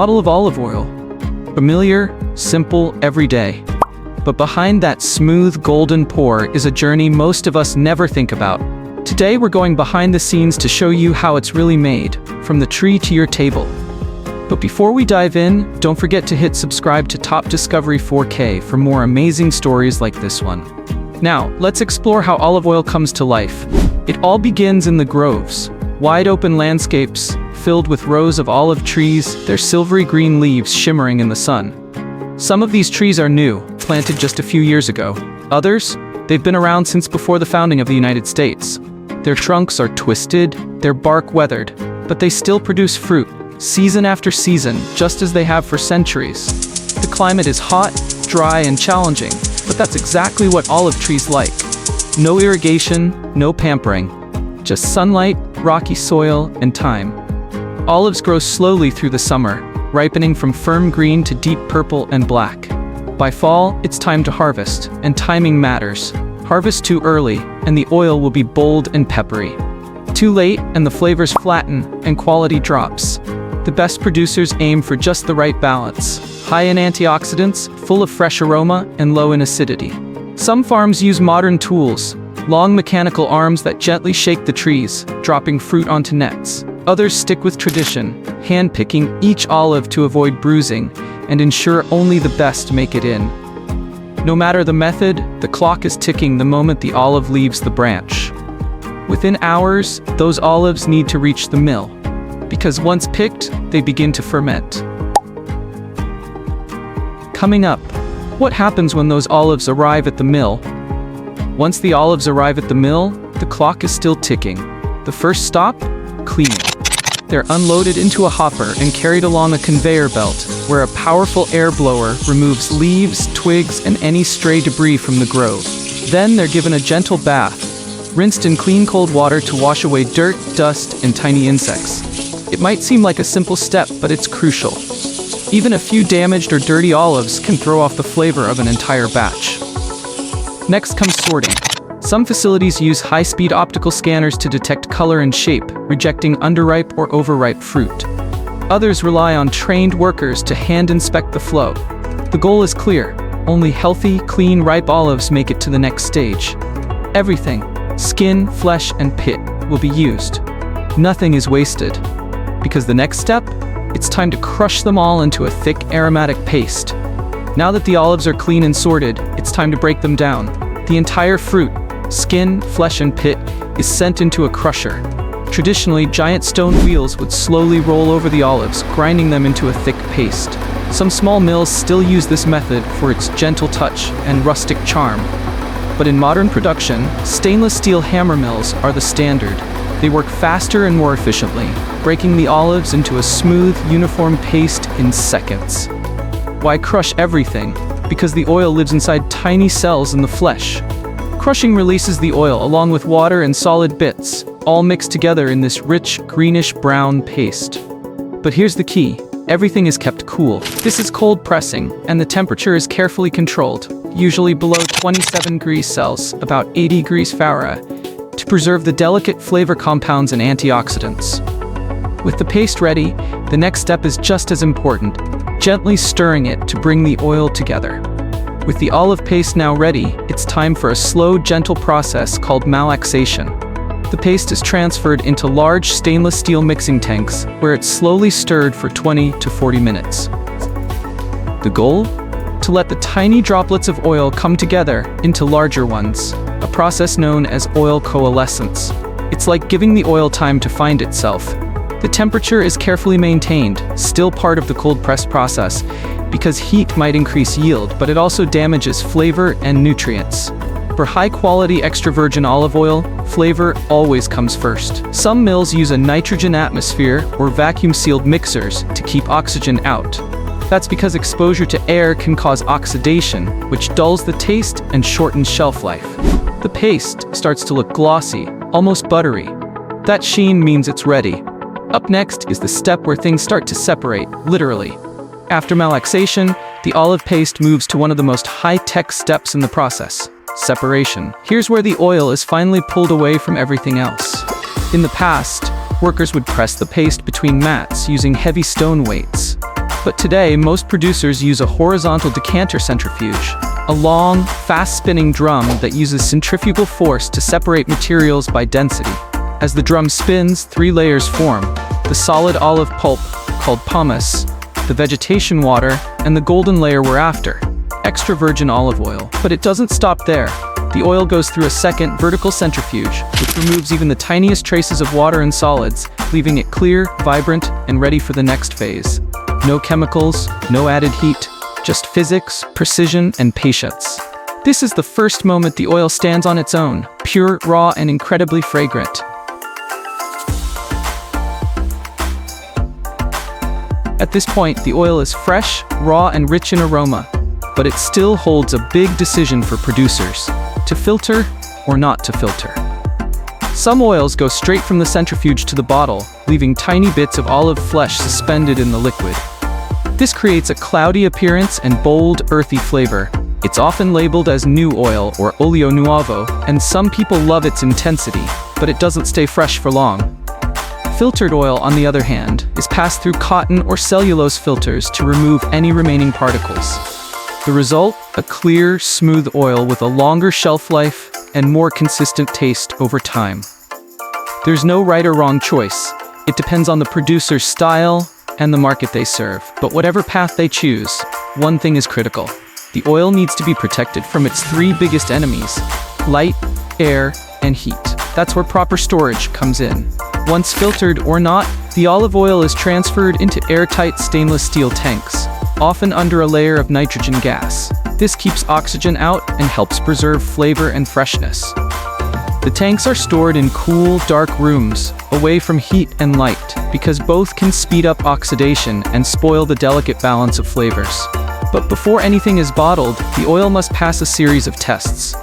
bottle of olive oil. Familiar, simple, everyday. But behind that smooth, golden pour is a journey most of us never think about. Today we're going behind the scenes to show you how it's really made, from the tree to your table. But before we dive in, don't forget to hit subscribe to Top Discovery 4K for more amazing stories like this one. Now, let's explore how olive oil comes to life. It all begins in the groves, wide open landscapes filled with rows of olive trees, their silvery green leaves shimmering in the sun. Some of these trees are new, planted just a few years ago. Others, they've been around since before the founding of the United States. Their trunks are twisted, their bark weathered, but they still produce fruit, season after season, just as they have for centuries. The climate is hot, dry, and challenging, but that's exactly what olive trees like. No irrigation, no pampering, just sunlight, rocky soil, and time. Olives grow slowly through the summer, ripening from firm green to deep purple and black. By fall, it's time to harvest, and timing matters. Harvest too early, and the oil will be bold and peppery. Too late, and the flavors flatten, and quality drops. The best producers aim for just the right balance, high in antioxidants, full of fresh aroma, and low in acidity. Some farms use modern tools, long mechanical arms that gently shake the trees, dropping fruit onto nets. Others stick with tradition, hand-picking each olive to avoid bruising and ensure only the best make it in. No matter the method, the clock is ticking the moment the olive leaves the branch. Within hours, those olives need to reach the mill, because once picked, they begin to ferment. Coming up, what happens when those olives arrive at the mill? Once the olives arrive at the mill, the clock is still ticking. The first stop? Cleaning. They're unloaded into a hopper and carried along a conveyor belt, where a powerful air blower removes leaves, twigs, and any stray debris from the grove. Then they're given a gentle bath, rinsed in clean cold water to wash away dirt, dust, and tiny insects. It might seem like a simple step, but it's crucial. Even a few damaged or dirty olives can throw off the flavor of an entire batch. Next comes sorting. Some facilities use high-speed optical scanners to detect color and shape, rejecting underripe or overripe fruit. Others rely on trained workers to hand-inspect the flow. The goal is clear: only healthy, clean, ripe olives make it to the next stage. Everything, skin, flesh, and pit, will be used. Nothing is wasted. Because the next step? It's time to crush them all into a thick, aromatic paste. Now that the olives are clean and sorted, it's time to break them down. The entire fruit, skin, flesh, and pit, is sent into a crusher. Traditionally, giant stone wheels would slowly roll over the olives, grinding them into a thick paste. Some small mills still use this method for its gentle touch and rustic charm. But in modern production, stainless steel hammer mills are the standard. They work faster and more efficiently, breaking the olives into a smooth, uniform paste in seconds. Why crush everything? Because the oil lives inside tiny cells in the flesh. Crushing releases the oil along with water and solid bits, all mixed together in this rich, greenish-brown paste. But here's the key: everything is kept cool. This is cold pressing, and the temperature is carefully controlled, usually below 27 degrees Celsius, about 80 degrees Fahrenheit, to preserve the delicate flavor compounds and antioxidants. With the paste ready, the next step is just as important: gently stirring it to bring the oil together. With the olive paste now ready, it's time for a slow, gentle process called malaxation. The paste is transferred into large stainless steel mixing tanks, where it's slowly stirred for 20 to 40 minutes. The goal? To let the tiny droplets of oil come together into larger ones, a process known as oil coalescence. It's like giving the oil time to find itself. The temperature is carefully maintained, still part of the cold press process, because heat might increase yield, but it also damages flavor and nutrients. For high-quality extra virgin olive oil, flavor always comes first. Some mills use a nitrogen atmosphere or vacuum-sealed mixers to keep oxygen out. That's because exposure to air can cause oxidation, which dulls the taste and shortens shelf life. The paste starts to look glossy, almost buttery. That sheen means it's ready. Up next is the step where things start to separate, literally. After malaxation, the olive paste moves to one of the most high-tech steps in the process: separation. Here's where the oil is finally pulled away from everything else. In the past, workers would press the paste between mats using heavy stone weights. But today, most producers use a horizontal decanter centrifuge, a long, fast-spinning drum that uses centrifugal force to separate materials by density. As the drum spins, 3 layers form: the solid olive pulp, called pomace, the vegetation water, and the golden layer we're after, extra virgin olive oil. But it doesn't stop there. The oil goes through a second, vertical centrifuge, which removes even the tiniest traces of water and solids, leaving it clear, vibrant, and ready for the next phase. No chemicals, no added heat, just physics, precision, and patience. This is the first moment the oil stands on its own, pure, raw, and incredibly fragrant. At this point, the oil is fresh, raw, and rich in aroma, but it still holds a big decision for producers: to filter or not to filter. Some oils go straight from the centrifuge to the bottle, leaving tiny bits of olive flesh suspended in the liquid. This creates a cloudy appearance and bold, earthy flavor. It's often labeled as new oil or olio nuovo, and some people love its intensity, but it doesn't stay fresh for long. Filtered oil, on the other hand, is passed through cotton or cellulose filters to remove any remaining particles. The result? A clear, smooth oil with a longer shelf life and more consistent taste over time. There's no right or wrong choice. It depends on the producer's style and the market they serve. But whatever path they choose, one thing is critical: the oil needs to be protected from its 3 biggest enemies: light, air, and heat. That's where proper storage comes in. Once filtered or not, the olive oil is transferred into airtight stainless steel tanks, often under a layer of nitrogen gas. This keeps oxygen out and helps preserve flavor and freshness. The tanks are stored in cool, dark rooms, away from heat and light, because both can speed up oxidation and spoil the delicate balance of flavors. But before anything is bottled, the oil must pass a series of tests.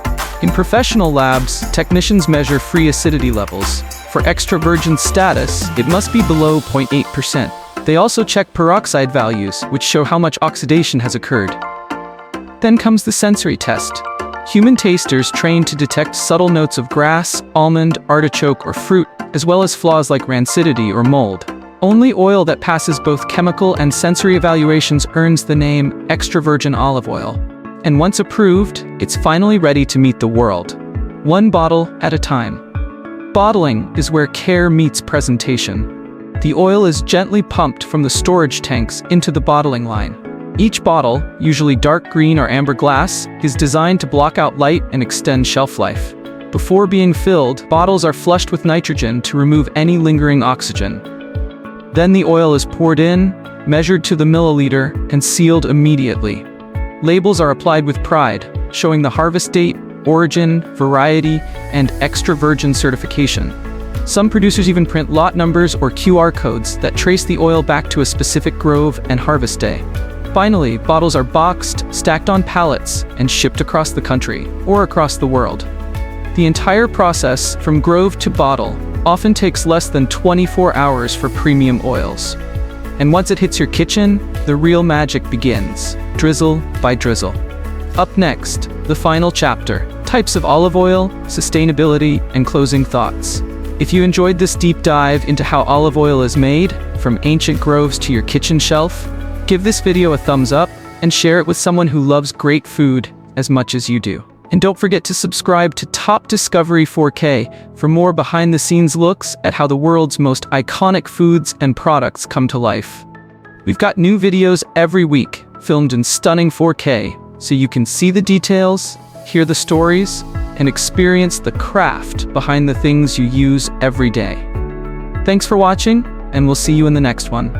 In professional labs, technicians measure free acidity levels. For extra virgin status, it must be below 0.8%. They also check peroxide values, which show how much oxidation has occurred. Then comes the sensory test. Human tasters trained to detect subtle notes of grass, almond, artichoke, or fruit, as well as flaws like rancidity or mold. Only oil that passes both chemical and sensory evaluations earns the name extra virgin olive oil. And once approved, it's finally ready to meet the world, one bottle at a time. Bottling is where care meets presentation. The oil is gently pumped from the storage tanks into the bottling line. Each bottle, usually dark green or amber glass, is designed to block out light and extend shelf life. Before being filled, bottles are flushed with nitrogen to remove any lingering oxygen. Then the oil is poured in, measured to the milliliter, and sealed immediately. Labels are applied with pride, showing the harvest date, origin, variety, and extra virgin certification. Some producers even print lot numbers or QR codes that trace the oil back to a specific grove and harvest day. Finally, bottles are boxed, stacked on pallets, and shipped across the country, or across the world. The entire process, from grove to bottle, often takes less than 24 hours for premium oils. And once it hits your kitchen, the real magic begins, drizzle by drizzle. Up next, the final chapter: types of olive oil, sustainability, and closing thoughts. If you enjoyed this deep dive into how olive oil is made, from ancient groves to your kitchen shelf, give this video a thumbs up and share it with someone who loves great food as much as you do. And don't forget to subscribe to Top Discovery 4K for more behind-the-scenes looks at how the world's most iconic foods and products come to life. We've got new videos every week, filmed in stunning 4K, so you can see the details, hear the stories, and experience the craft behind the things you use every day. Thanks for watching, and we'll see you in the next one.